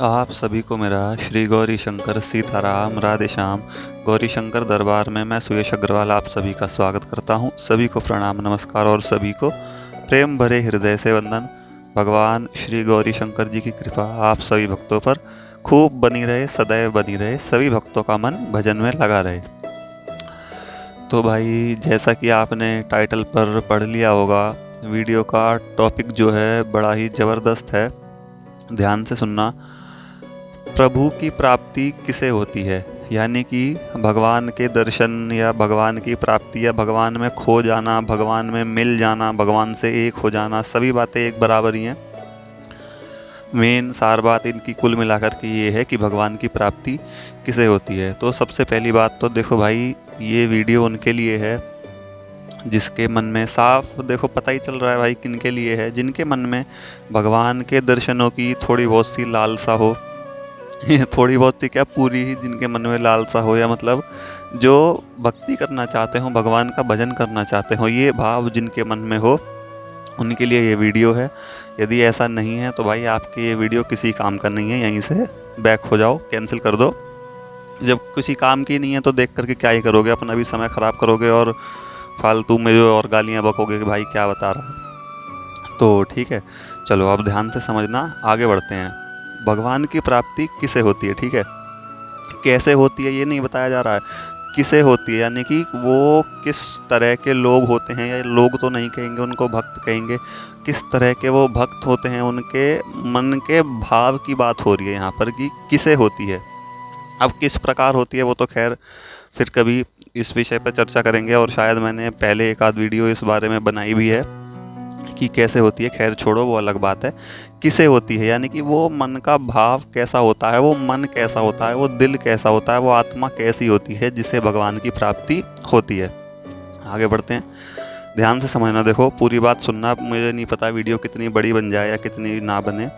आप सभी को मेरा श्री गौरी शंकर सीताराम राधे श्याम गौरी शंकर दरबार में मैं सुयश अग्रवाल आप सभी का स्वागत करता हूं। सभी को प्रणाम नमस्कार और सभी को प्रेम भरे हृदय से वंदन। भगवान श्री गौरी शंकर जी की कृपा आप सभी भक्तों पर खूब बनी रहे, सदैव बनी रहे, सभी भक्तों का मन भजन में लगा रहे। तो भाई, जैसा कि आपने टाइटल पर पढ़ लिया होगा, वीडियो का टॉपिक जो है बड़ा ही ज़बरदस्त है। ध्यान से सुनना। प्रभु की प्राप्ति किसे होती है, यानी कि भगवान के दर्शन या भगवान की प्राप्ति या भगवान में खो जाना, भगवान में मिल जाना, भगवान से एक हो जाना, सभी बातें एक बराबर ही हैं। मेन सार बात इनकी कुल मिलाकर के ये है कि भगवान की प्राप्ति किसे होती है। तो सबसे पहली बात तो देखो भाई, ये वीडियो उनके लिए है जिसके मन में साफ देखो पता ही चल रहा है भाई किनके लिए है, जिनके मन में भगवान के दर्शनों की थोड़ी बहुत सी लालसा हो थोड़ी बहुत सी क्या, पूरी ही जिनके मन में लालसा हो, या मतलब जो भक्ति करना चाहते हो, भगवान का भजन करना चाहते हो, ये भाव जिनके मन में हो, उनके लिए ये वीडियो है। यदि ऐसा नहीं है तो भाई आपके ये वीडियो किसी काम का नहीं है, यहीं से बैक हो जाओ, कैंसिल कर दो। जब किसी काम की नहीं है तो देख करके क्या ही करोगे, अपना भी समय ख़राब करोगे और फालतू में जो और गालियाँ बकोगे कि भाई क्या बता रहा है। तो ठीक है, चलो अब ध्यान से समझना, आगे बढ़ते हैं। भगवान की प्राप्ति किसे होती है, ठीक है। कैसे होती है ये नहीं बताया जा रहा है, किसे होती है, यानी कि वो किस तरह के लोग होते हैं, या लोग तो नहीं कहेंगे, उनको भक्त कहेंगे। किस तरह के वो भक्त होते हैं, उनके मन के भाव की बात हो रही है यहाँ पर कि किसे होती है। अब किस प्रकार होती है वो तो खैर फिर कभी इस विषय पर चर्चा करेंगे, और शायद मैंने पहले एक आध वीडियो इस बारे में बनाई भी है कि कैसे होती है। खैर छोड़ो, वो अलग बात है। किसे होती है यानी कि वो मन का भाव कैसा होता है, वो मन कैसा होता है, वो दिल कैसा होता है, वो आत्मा कैसी होती है जिसे भगवान की प्राप्ति होती है। आगे बढ़ते हैं, ध्यान से समझना। देखो पूरी बात सुनना, मुझे नहीं पता वीडियो कितनी बड़ी बन जाए या कितनी ना बने।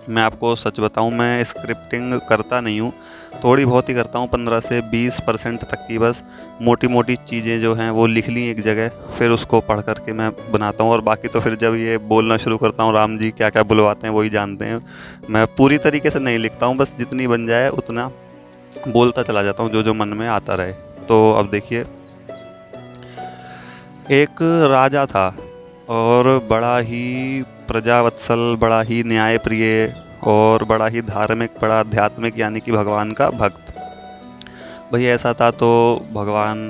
मैं आपको सच बताऊं, मैं स्क्रिप्टिंग करता नहीं हूँ, थोड़ी बहुत ही करता हूँ, 15 से 20% तक की बस मोटी मोटी चीज़ें जो हैं वो लिख ली एक जगह, फिर उसको पढ़ करके मैं बनाता हूँ। और बाकी तो फिर जब ये बोलना शुरू करता हूँ, राम जी क्या क्या बुलवाते हैं वही जानते हैं। मैं पूरी तरीके से नहीं लिखता हूँ, बस जितनी बन जाए उतना बोलता चला जाता हूँ, जो जो मन में आता रहे। तो अब देखिए, एक राजा था और बड़ा ही प्रजावत्सल, बड़ा ही न्यायप्रिय और बड़ा ही धार्मिक, बड़ा आध्यात्मिक, यानी कि भगवान का भक्त। भाई ऐसा था तो भगवान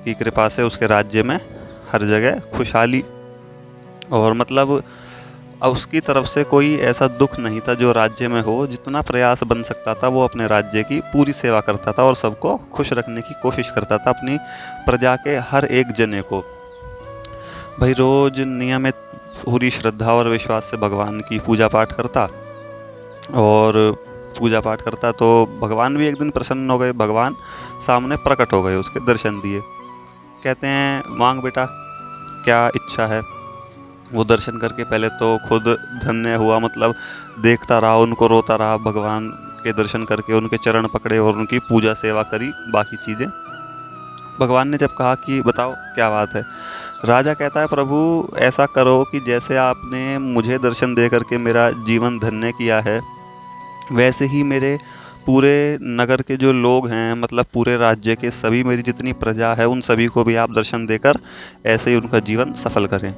की कृपा से उसके राज्य में हर जगह खुशहाली, और मतलब अब उसकी तरफ से कोई ऐसा दुख नहीं था जो राज्य में हो। जितना प्रयास बन सकता था वो अपने राज्य की पूरी सेवा करता था और सबको खुश रखने की कोशिश करता था, अपनी प्रजा के हर एक जने को। भाई रोज नियमित पूरी श्रद्धा और विश्वास से भगवान की पूजा पाठ करता, और पूजा पाठ करता तो भगवान भी एक दिन प्रसन्न हो गए, भगवान सामने प्रकट हो गए, उसके दर्शन दिए। कहते हैं मांग बेटा क्या इच्छा है। वो दर्शन करके पहले तो खुद धन्य हुआ, मतलब देखता रहा उनको, रोता रहा, भगवान के दर्शन करके उनके चरण पकड़े और उनकी पूजा सेवा करी, बाकी चीज़ें। भगवान ने जब कहा कि बताओ क्या बात है, राजा कहता है प्रभु ऐसा करो कि जैसे आपने मुझे दर्शन दे करके मेरा जीवन धन्य किया है, वैसे ही मेरे पूरे नगर के जो लोग हैं, मतलब पूरे राज्य के सभी, मेरी जितनी प्रजा है, उन सभी को भी आप दर्शन देकर ऐसे ही उनका जीवन सफल करें।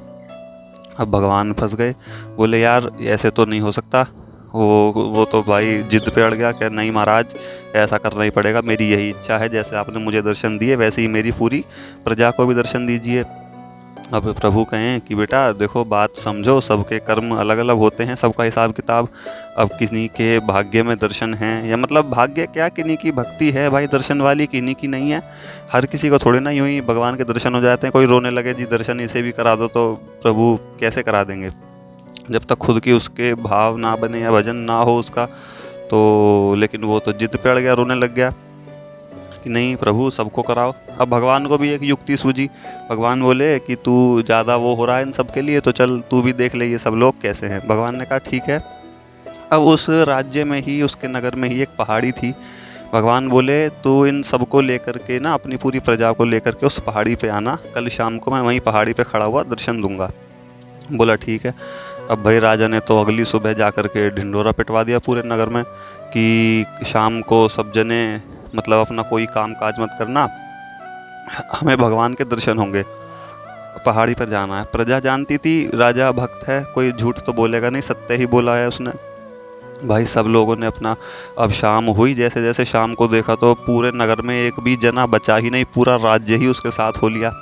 अब भगवान फंस गए, बोले यार ऐसे तो नहीं हो सकता। वो तो भाई जिद पे अड़ गया, क्या नहीं महाराज ऐसा करना ही पड़ेगा, मेरी यही इच्छा है, जैसे आपने मुझे दर्शन दिए वैसे ही मेरी पूरी प्रजा को भी दर्शन दीजिए। अब प्रभु कहें कि बेटा देखो बात समझो, सबके कर्म अलग अलग होते हैं, सबका हिसाब किताब। अब किन्हीं के भाग्य में दर्शन हैं, या मतलब भाग्य क्या, किन्हीं की भक्ति है भाई दर्शन वाली, किन्हीं की नहीं है। हर किसी को थोड़ी ना यूँ ही भगवान के दर्शन हो जाते हैं। कोई रोने लगे जी दर्शन इसे भी करा दो, तो प्रभु कैसे करा देंगे जब तक खुद की उसके भाव ना बने या भजन ना हो उसका। तो लेकिन वो तो जिद पे अड़ गया, रोने लग गया कि नहीं प्रभु सबको कराओ। अब भगवान को भी एक युक्ति सूझी। भगवान बोले कि तू ज़्यादा वो हो रहा है इन सब के लिए, तो चल तू भी देख ले ये सब लोग कैसे हैं। भगवान ने कहा ठीक है। अब उस राज्य में ही, उसके नगर में ही एक पहाड़ी थी। भगवान बोले तू इन सबको लेकर के ना, अपनी पूरी प्रजा को लेकर के उस पहाड़ी पे आना, कल शाम को मैं वहीं पहाड़ी पे खड़ा हुआ दर्शन दूंगा। बोला ठीक है। अब भाई राजा ने तो अगली सुबह जा कर के ढिंढोरा पिटवा दिया पूरे नगर में कि शाम को सब जने मतलब अपना कोई काम काज मत करना, हमें भगवान के दर्शन होंगे, पहाड़ी पर जाना है। प्रजा जानती थी राजा भक्त है, कोई झूठ तो बोलेगा नहीं, सत्य ही बोला है उसने। भाई सब लोगों ने अपना, अब शाम हुई, जैसे जैसे शाम को देखा तो पूरे नगर में एक भी जना बचा ही नहीं, पूरा राज्य ही उसके साथ हो लिया।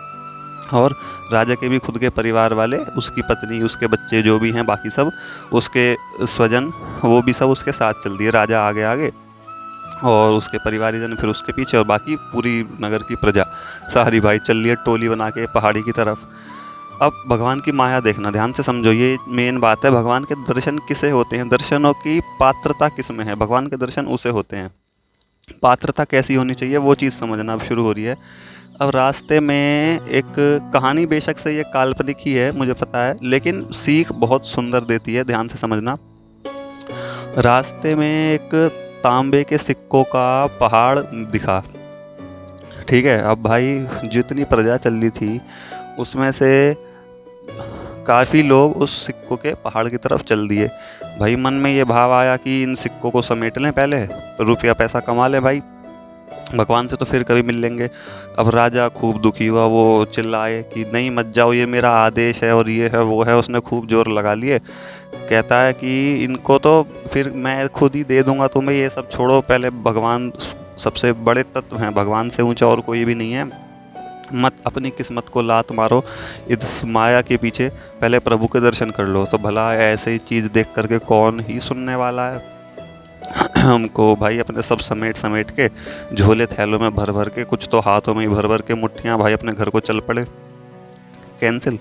और राजा के भी खुद के परिवार वाले, उसकी पत्नी, उसके बच्चे जो भी हैं, बाकी सब उसके स्वजन, वो भी सब उसके साथ चल दिए। राजा आगे आगे और उसके परिवारीजन फिर उसके पीछे, और बाकी पूरी नगर की प्रजा सारी भाई चल रही है टोली बना के पहाड़ी की तरफ। अब भगवान की माया देखना, ध्यान से समझो, ये मेन बात है। भगवान के दर्शन किसे होते हैं, दर्शनों की पात्रता किस में है। भगवान के दर्शन उसे होते हैं, पात्रता कैसी होनी चाहिए वो चीज़ समझना अब शुरू हो रही है। अब रास्ते में एक कहानी, बेशक से ये काल्पनिक ही है मुझे पता है, लेकिन सीख बहुत सुंदर देती है, ध्यान से समझना। रास्ते में एक तांबे के सिक्कों का पहाड़ दिखा, ठीक है। अब भाई जितनी प्रजा चल रही थी उसमें से काफ़ी लोग उस सिक्कों के पहाड़ की तरफ चल दिए। भाई मन में ये भाव आया कि इन सिक्कों को समेट लें पहले, रुपया पैसा कमा लें भाई, भगवान से तो फिर कभी मिल लेंगे। अब राजा खूब दुखी हुआ, वो चिल्लाए कि नहीं मत जाओ, ये मेरा आदेश है और ये है वो है, उसने खूब जोर लगा लिए। कहता है कि इनको तो फिर मैं खुद ही दे दूंगा तुम्हें, ये सब छोड़ो, पहले भगवान सबसे बड़े तत्व हैं, भगवान से ऊंचा और कोई भी नहीं है, मत अपनी किस्मत को लात मारो इस माया के पीछे, पहले प्रभु के दर्शन कर लो। तो भला ऐसे ही चीज़ देख करके कौन ही सुनने वाला है। हमको भाई अपने सब समेट समेट के, झोले थैलों में भर भर के, कुछ तो हाथों में ही भर भर के मुट्ठियाँ, भाई अपने घर को चल पड़े। कैंसिल।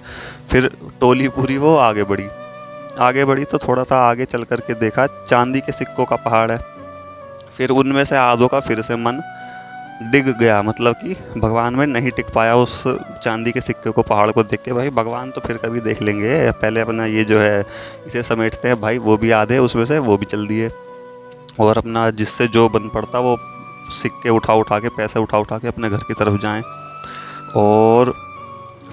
फिर टोली पूरी वो आगे बढ़ी तो थोड़ा सा आगे चल करके देखा चांदी के सिक्कों का पहाड़ है। फिर उनमें से आधों का फिर से मन डिग गया, मतलब कि भगवान में नहीं टिक पाया उस चांदी के सिक्के को, पहाड़ को देख के। भाई भगवान तो फिर कभी देख लेंगे, पहले अपना ये जो है इसे समेटते हैं। भाई वो भी आधे उसमें से वो भी चल दिए, और अपना जिससे जो बन पड़ता वो सिक्के उठा उठा के, पैसे उठा उठा के अपने घर की तरफ जाएं। और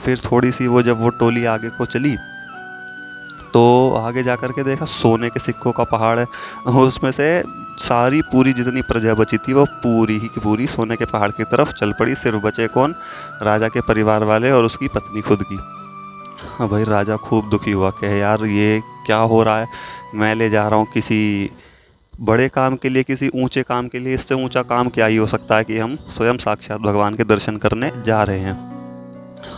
फिर थोड़ी सी वो जब वो टोली आगे को चली तो आगे जा कर के देखा सोने के सिक्कों का पहाड़ है, उसमें से सारी पूरी जितनी प्रजा बची थी वो पूरी ही की पूरी सोने के पहाड़ की तरफ चल पड़ी। सिर्फ बचे कौन, राजा के परिवार वाले और उसकी पत्नी खुद की। हाँ भाई राजा खूब दुखी हुआ कि यार ये क्या हो रहा है, मैं ले जा रहा हूँ किसी बड़े काम के लिए, किसी ऊंचे काम के लिए, इससे ऊंचा काम क्या ही हो सकता है कि हम स्वयं साक्षात भगवान के दर्शन करने जा रहे हैं।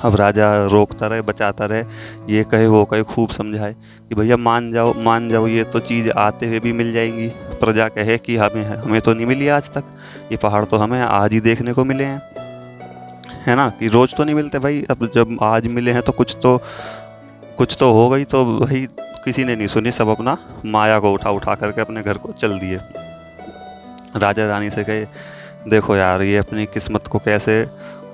अब राजा रोकता रहे, बचाता रहे, ये कहे वो कहे, खूब समझाए कि भैया मान जाओ, ये तो चीज़ आते हुए भी मिल जाएंगी। प्रजा कहे कि हमें तो नहीं मिली आज तक, ये पहाड़ तो हमें आज ही देखने को मिले हैं, है ना, कि रोज़ तो नहीं मिलते भाई। अब जब आज मिले हैं तो कुछ तो हो गई। तो भाई किसी ने नहीं सुनी, सब अपना माया को उठा करके अपने घर को चल दिए। राजा रानी से कहे देखो यार ये अपनी किस्मत को कैसे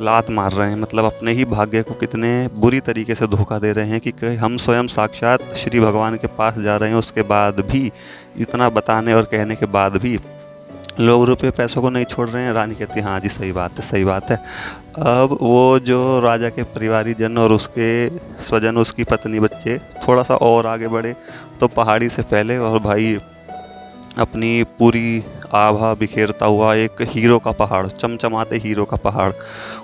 लात मार रहे हैं, मतलब अपने ही भाग्य को कितने बुरी तरीके से धोखा दे रहे हैं कि हम स्वयं साक्षात श्री भगवान के पास जा रहे हैं, उसके बाद भी, इतना बताने और कहने के बाद भी लोग रुपये पैसों को नहीं छोड़ रहे हैं। रानी कहती है हाँ जी सही बात है। अब वो जो राजा के परिवारी जन और उसके स्वजन, उसकी पत्नी, बच्चे थोड़ा सा और आगे बढ़े तो पहाड़ी से पहले, और भाई अपनी पूरी आभा बिखेरता हुआ एक हीरो का पहाड़, चमचमाते हीरो का पहाड़,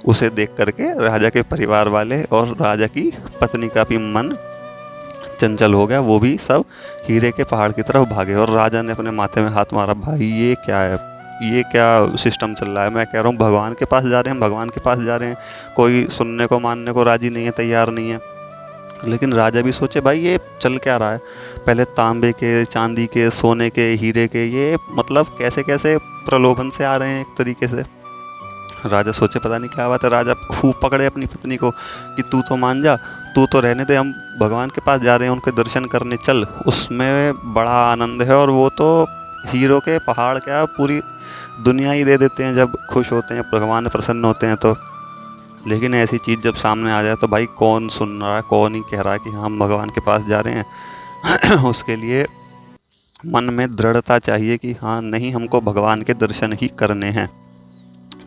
उसे देख करके राजा के परिवार वाले और राजा की पत्नी का भी मन चंचल हो गया, वो भी सब हीरे के पहाड़ की तरफ भागे। और राजा ने अपने माथे में हाथ मारा, भाई ये क्या है, ये क्या सिस्टम चल रहा है। मैं कह रहा हूँ भगवान के पास जा रहे हैं, कोई सुनने को मानने को राजी नहीं है, तैयार नहीं है। लेकिन राजा भी सोचे भाई ये चल क्या रहा है, पहले तांबे के, चांदी के, सोने के, हीरे के, ये मतलब कैसे कैसे प्रलोभन से आ रहे हैं एक तरीके से। राजा सोचे पता नहीं क्या बात है। राजा खूब पकड़े अपनी पत्नी को कि तू तो मान जा, तू तो रहने दे, हम भगवान के पास जा रहे हैं, उनके दर्शन करने चल, उसमें बड़ा आनंद है। और वो तो हीरो के पहाड़ क्या पूरी दुनिया ही दे देते हैं जब खुश होते हैं, भगवान प्रसन्न होते हैं तो। लेकिन ऐसी चीज़ जब सामने आ जाए तो भाई कौन सुन रहा है, कौन ही कह रहा है कि हम भगवान के पास जा रहे हैं। उसके लिए मन में दृढ़ता चाहिए कि हाँ नहीं, हमको भगवान के दर्शन ही करने हैं।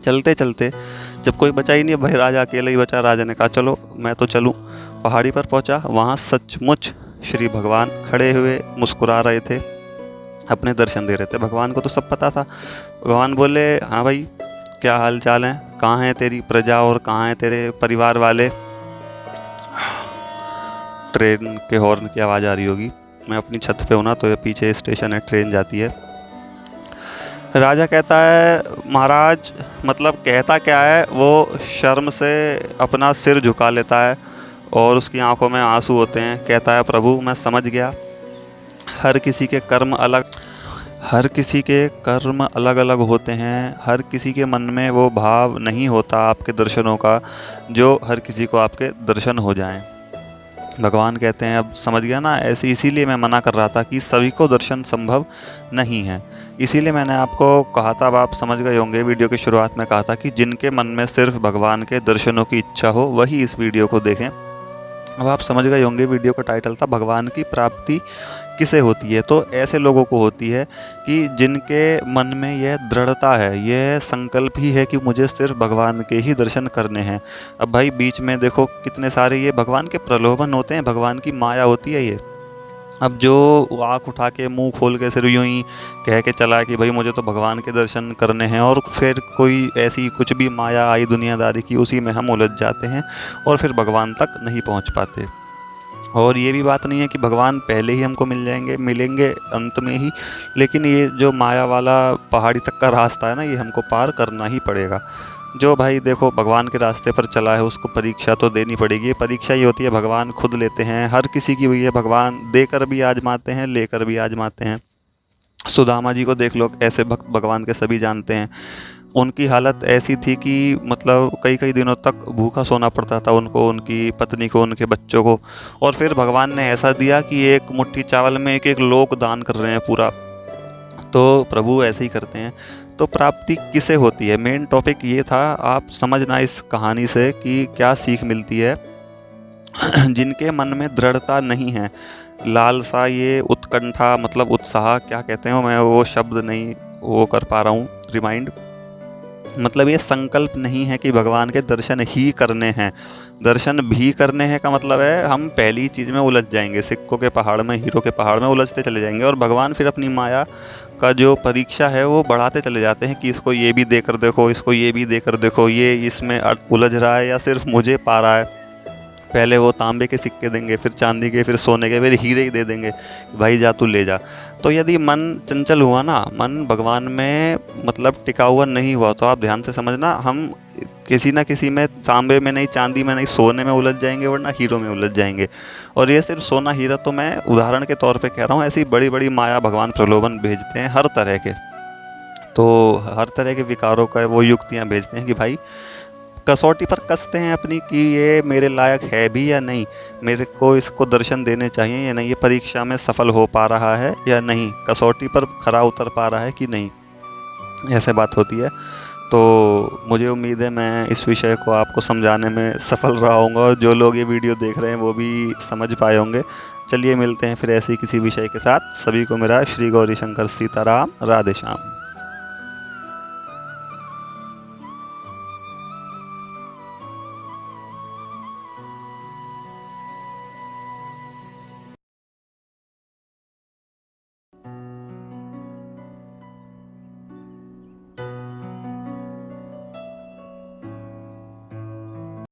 चलते चलते जब कोई बचा ही नहीं, भाई राजा अकेले ही बचा। राजा ने कहा चलो मैं तो चलूँ। पहाड़ी पर पहुंचा, वहाँ सचमुच श्री भगवान खड़े हुए मुस्कुरा रहे थे, अपने दर्शन दे रहे थे। भगवान को तो सब पता था। भगवान बोले, हाँ भाई क्या हाल चाल है, कहाँ है तेरी प्रजा और कहाँ है तेरे परिवार वाले। ट्रेन के हॉर्न की आवाज़ आ रही होगी, मैं अपनी छत पे हूँ ना, तो ये पीछे स्टेशन है, ट्रेन जाती है। राजा कहता है, महाराज मतलब कहता क्या है, वो शर्म से अपना सिर झुका लेता है और उसकी आंखों में आंसू होते हैं। कहता है, प्रभु मैं समझ गया, हर किसी के कर्म अलग अलग होते हैं। हर किसी के मन में वो भाव नहीं होता आपके दर्शनों का जो हर किसी को आपके दर्शन हो जाएं। भगवान कहते हैं, अब समझ गया ना, ऐसे इसीलिए मैं मना कर रहा था कि सभी को दर्शन संभव नहीं है। इसीलिए मैंने आपको कहा था, अब आप समझ गए होंगे, वीडियो की शुरुआत में कहा था कि जिनके मन में सिर्फ भगवान के दर्शनों की इच्छा हो वही इस वीडियो को देखें। अब आप समझ गए होंगे, वीडियो का टाइटल था भगवान की प्राप्ति किसे होती है। तो ऐसे लोगों को होती है कि जिनके मन में यह दृढ़ता है, यह संकल्प ही है कि मुझे सिर्फ भगवान के ही दर्शन करने हैं। अब भाई बीच में देखो कितने सारे ये भगवान के प्रलोभन होते हैं, भगवान की माया होती है ये। अब जो आँख उठा के मुंह खोल के सिर्फ यूं ही कह के चला कि भाई मुझे तो भगवान के दर्शन करने हैं, और फिर कोई ऐसी कुछ भी माया आई दुनियादारी की, उसी में हम उलझ जाते हैं और फिर भगवान तक नहीं पहुंच पाते। और ये भी बात नहीं है कि भगवान पहले ही हमको मिलेंगे अंत में ही, लेकिन ये जो माया वाला पहाड़ी तक का रास्ता है ना, ये हमको पार करना ही पड़ेगा। जो भाई देखो भगवान के रास्ते पर चला है उसको परीक्षा तो देनी पड़ेगी। ये परीक्षा ये होती है, भगवान खुद लेते हैं, हर किसी की हुई है, भगवान देकर भी आजमाते हैं, लेकर भी आजमाते हैं। सुदामा जी को देख लो, ऐसे भक्त भगवान के सभी जानते हैं। उनकी हालत ऐसी थी कि मतलब कई कई दिनों तक भूखा सोना पड़ता था उनको, उनकी पत्नी को, उनके बच्चों को। और फिर भगवान ने ऐसा दिया कि एक मुट्ठी चावल में एक एक लोक दान कर रहे हैं पूरा। तो प्रभु ऐसे ही करते हैं। तो प्राप्ति किसे होती है, मेन टॉपिक ये था। आप समझना इस कहानी से कि क्या सीख मिलती है। जिनके मन में दृढ़ता नहीं है, लालसा, ये उत्कंठा, मतलब उत्साह क्या कहते हैं, मैं वो शब्द नहीं वो कर पा रहा हूँ रिमाइंड, मतलब ये संकल्प नहीं है कि भगवान के दर्शन ही करने हैं। दर्शन भी करने हैं का मतलब है हम पहली चीज़ में उलझ जाएंगे, सिक्कों के पहाड़ में, हीरो के पहाड़ में उलझते चले जाएंगे, और भगवान फिर अपनी माया का जो परीक्षा है वो बढ़ाते चले जाते हैं कि इसको ये भी देकर देखो, इसको ये भी देकर देखो, ये इसमें उलझ रहा है या सिर्फ मुझे पा रहा है। पहले वो तांबे के सिक्के देंगे, फिर चांदी के, फिर सोने के, फिर हीरे ही दे देंगे, भाई जा तू ले जा। तो यदि मन चंचल हुआ ना, मन भगवान में मतलब टिका हुआ नहीं हुआ, तो आप ध्यान से समझना, हम किसी ना किसी में, तांबे में नहीं, चांदी में नहीं, सोने में उलझ जाएंगे, वरना हीरो में उलझ जाएंगे। और ये सिर्फ सोना हीरा तो मैं उदाहरण के तौर पे कह रहा हूँ, ऐसी बड़ी बड़ी माया भगवान प्रलोभन भेजते हैं हर तरह के। तो हर तरह के विकारों का वो युक्तियाँ भेजते हैं कि भाई कसौटी पर कसते हैं अपनी कि ये मेरे लायक है भी या नहीं, मेरे को इसको दर्शन देने चाहिए या नहीं, ये परीक्षा में सफल हो पा रहा है या नहीं, कसौटी पर खरा उतर पा रहा है कि नहीं, ऐसे बात होती है। तो मुझे उम्मीद है मैं इस विषय को आपको समझाने में सफल रहा हूँगा, और जो लोग ये वीडियो देख रहे हैं वो भी समझ पाए होंगे। चलिए मिलते हैं फिर ऐसे ही किसी विषय के साथ। सभी को मेरा श्री गौरी शंकर सीताराम, राधे श्याम।